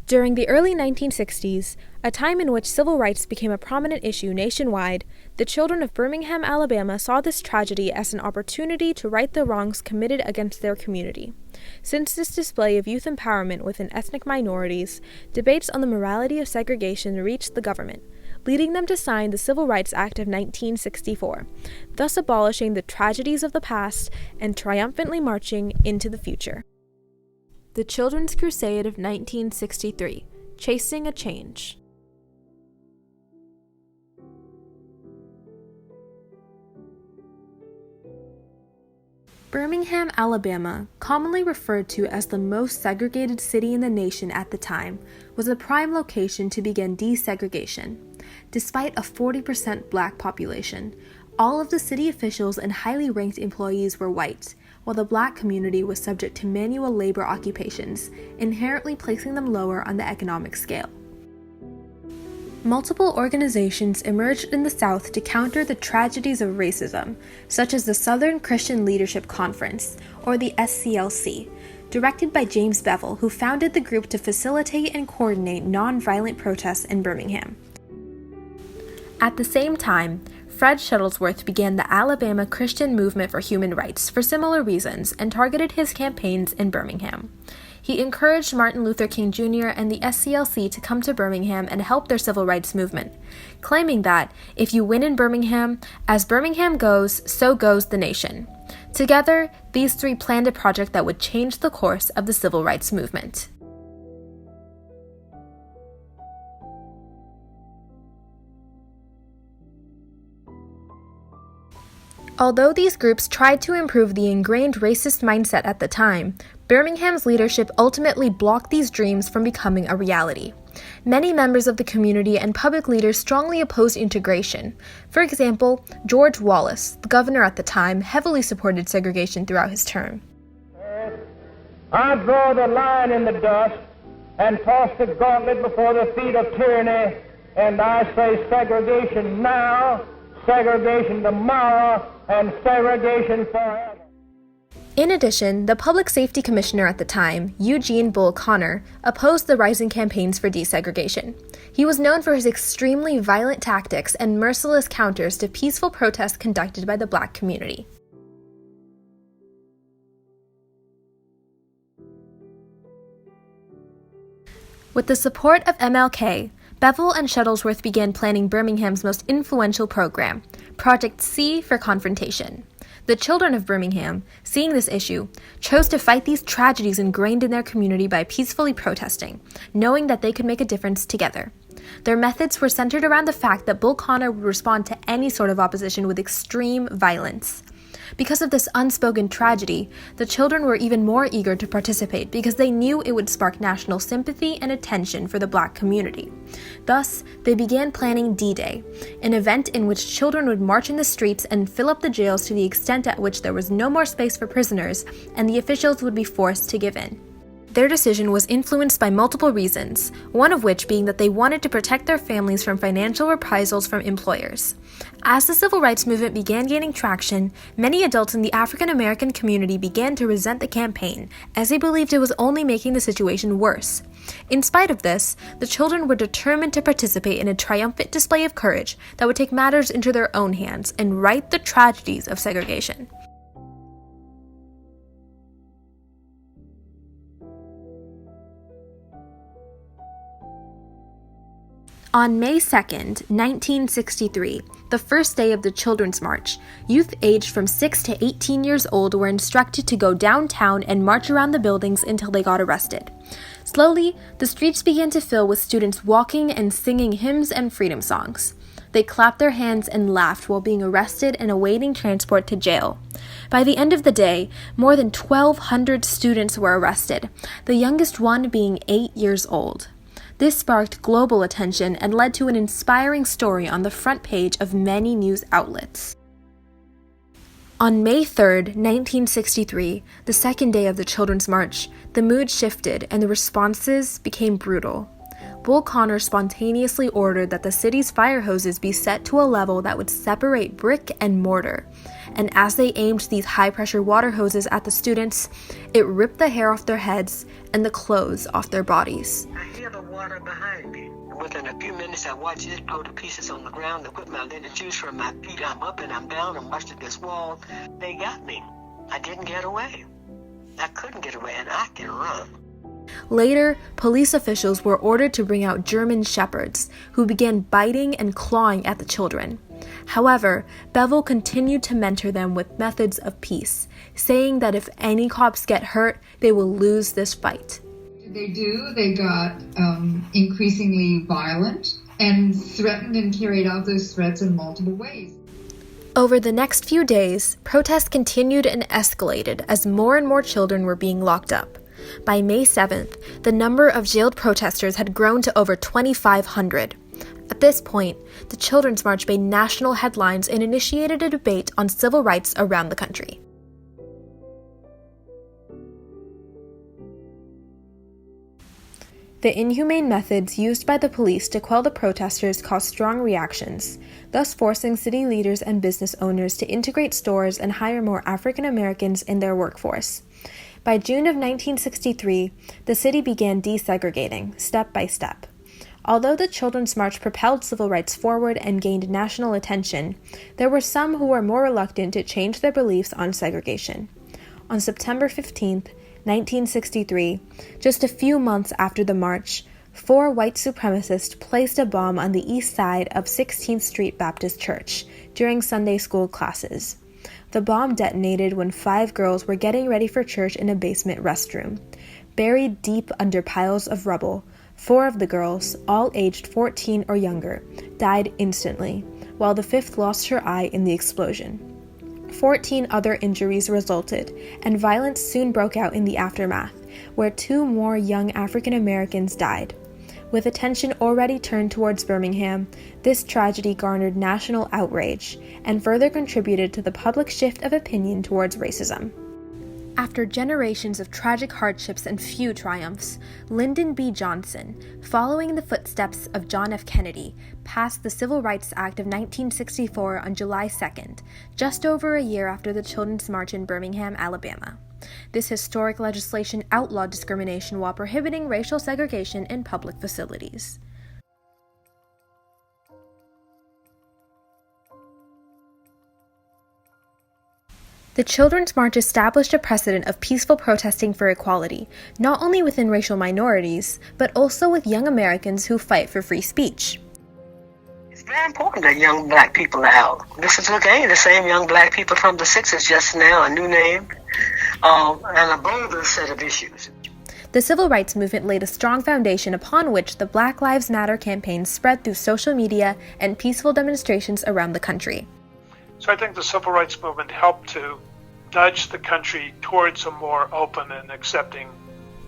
During the early 1960s, a time in which civil rights became a prominent issue nationwide, the children of Birmingham, Alabama saw this tragedy as an opportunity to right the wrongs committed against their community. Since this display of youth empowerment within ethnic minorities, debates on the morality of segregation reached the government, leading them to sign the Civil Rights Act of 1964, thus abolishing the tragedies of the past and triumphantly marching into the future. The Children's Crusade of 1963, Chasing a Change. Birmingham, Alabama, commonly referred to as the most segregated city in the nation at the time, was a prime location to begin desegregation. Despite a 40% black population, all of the city officials and highly ranked employees were white, while the black community was subject to manual labor occupations, inherently placing them lower on the economic scale. Multiple organizations emerged in the South to counter the tragedies of racism, such as the Southern Christian Leadership Conference, or the SCLC, directed by James Bevel, who founded the group to facilitate and coordinate nonviolent protests in Birmingham. At the same time, Fred Shuttlesworth began the Alabama Christian Movement for Human Rights for similar reasons and targeted his campaigns in Birmingham. He encouraged Martin Luther King Jr. and the SCLC to come to Birmingham and help their civil rights movement, claiming that, if you win in Birmingham, as Birmingham goes, so goes the nation. Together, these three planned a project that would change the course of the civil rights movement. Although these groups tried to improve the ingrained racist mindset at the time, Birmingham's leadership ultimately blocked these dreams from becoming a reality. Many members of the community and public leaders strongly opposed integration. For example, George Wallace, the governor at the time, heavily supported segregation throughout his term. I draw the line in the dust and toss the gauntlet before the feet of tyranny, and I say segregation now, segregation tomorrow, and segregation forever. In addition, the Public Safety Commissioner at the time, Eugene Bull Connor, opposed the rising campaigns for desegregation. He was known for his extremely violent tactics and merciless counters to peaceful protests conducted by the black community. With the support of MLK, Bevel and Shuttlesworth began planning Birmingham's most influential program, Project C for Confrontation. The children of Birmingham, seeing this issue, chose to fight these tragedies ingrained in their community by peacefully protesting, knowing that they could make a difference together. Their methods were centered around the fact that Bull Connor would respond to any sort of opposition with extreme violence. Because of this unspoken tragedy, the children were even more eager to participate because they knew it would spark national sympathy and attention for the black community. Thus, they began planning D-Day, an event in which children would march in the streets and fill up the jails to the extent at which there was no more space for prisoners and the officials would be forced to give in. Their decision was influenced by multiple reasons, one of which being that they wanted to protect their families from financial reprisals from employers. As the civil rights movement began gaining traction, many adults in the African American community began to resent the campaign, as they believed it was only making the situation worse. In spite of this, the children were determined to participate in a triumphant display of courage that would take matters into their own hands and right the tragedies of segregation. On May 2nd, 1963, the first day of the Children's March, youth aged from 6 to 18 years old were instructed to go downtown and march around the buildings until they got arrested. Slowly, the streets began to fill with students walking and singing hymns and freedom songs. They clapped their hands and laughed while being arrested and awaiting transport to jail. By the end of the day, more than 1,200 students were arrested, the youngest one being 8 years old. This sparked global attention and led to an inspiring story on the front page of many news outlets. On May 3rd, 1963, the second day of the Children's March, the mood shifted and the responses became brutal. Bull Connor spontaneously ordered that the city's fire hoses be set to a level that would separate brick and mortar. And as they aimed these high-pressure water hoses at the students, it ripped the hair off their heads and the clothes off their bodies. I hear the water behind me. And within a few minutes, I watched it go to pieces on the ground and put my linen shoes from my feet. I'm up and I'm down and watched this wall. They got me. I didn't get away. I couldn't get away, and I can run. Later, police officials were ordered to bring out German shepherds, who began biting and clawing at the children. However, Bevel continued to mentor them with methods of peace, saying that if any cops get hurt, they will lose this fight. They got increasingly violent and threatened and carried out those threats in multiple ways. Over the next few days, protests continued and escalated as more and more children were being locked up. By May 7th, the number of jailed protesters had grown to over 2,500. At this point, the Children's March made national headlines and initiated a debate on civil rights around the country. The inhumane methods used by the police to quell the protesters caused strong reactions, thus forcing city leaders and business owners to integrate stores and hire more African Americans in their workforce. By June of 1963, the city began desegregating, step by step. Although the Children's March propelled civil rights forward and gained national attention, there were some who were more reluctant to change their beliefs on segregation. On September 15, 1963, just a few months after the march, 4 white supremacists placed a bomb on the east side of 16th Street Baptist Church during Sunday school classes. The bomb detonated when 5 girls were getting ready for church in a basement restroom. Buried deep under piles of rubble, 4 of the girls, all aged 14 or younger, died instantly, while the 5th lost her eye in the explosion. 14 other injuries resulted, and violence soon broke out in the aftermath, where 2 more young African Americans died. With attention already turned towards Birmingham, this tragedy garnered national outrage and further contributed to the public shift of opinion towards racism. After generations of tragic hardships and few triumphs, Lyndon B. Johnson, following in the footsteps of John F. Kennedy, passed the Civil Rights Act of 1964 on July 2nd, just over a year after the Children's March in Birmingham, Alabama. This historic legislation outlawed discrimination while prohibiting racial segregation in public facilities. The Children's March established a precedent of peaceful protesting for equality, not only within racial minorities, but also with young Americans who fight for free speech. It's very important that young black people are out. This is again the same young black people from the 60s, just now, a new name, and a bolder set of issues. The civil rights movement laid a strong foundation upon which the Black Lives Matter campaign spread through social media and peaceful demonstrations around the country. So I think the civil rights movement helped to nudge the country towards a more open and accepting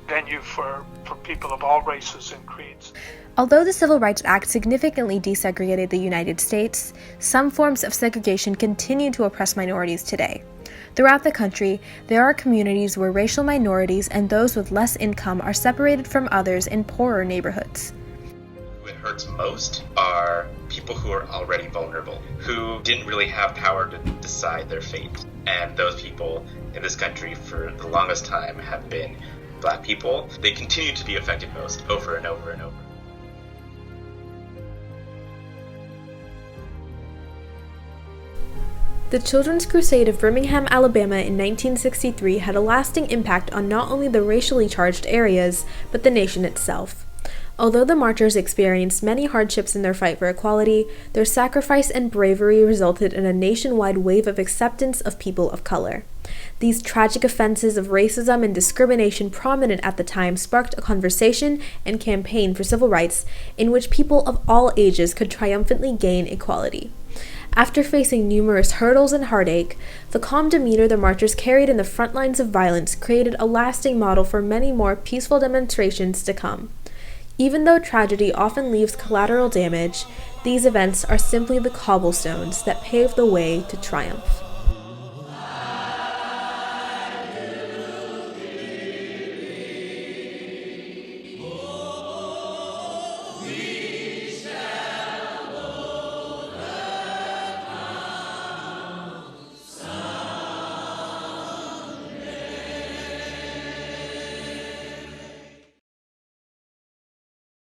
venue for people of all races and creeds. Although the Civil Rights Act significantly desegregated the United States, some forms of segregation continue to oppress minorities today. Throughout the country, there are communities where racial minorities and those with less income are separated from others in poorer neighborhoods. What hurts most are people who are already vulnerable, who didn't really have power to decide their fate. And those people in this country for the longest time have been black people. They continue to be affected most over and over and over. The Children's Crusade of Birmingham, Alabama in 1963 had a lasting impact on not only the racially charged areas, but the nation itself. Although the marchers experienced many hardships in their fight for equality, their sacrifice and bravery resulted in a nationwide wave of acceptance of people of color. These tragic offenses of racism and discrimination prominent at the time sparked a conversation and campaign for civil rights in which people of all ages could triumphantly gain equality. After facing numerous hurdles and heartache, the calm demeanor the marchers carried in the front lines of violence created a lasting model for many more peaceful demonstrations to come. Even though tragedy often leaves collateral damage, these events are simply the cobblestones that pave the way to triumph.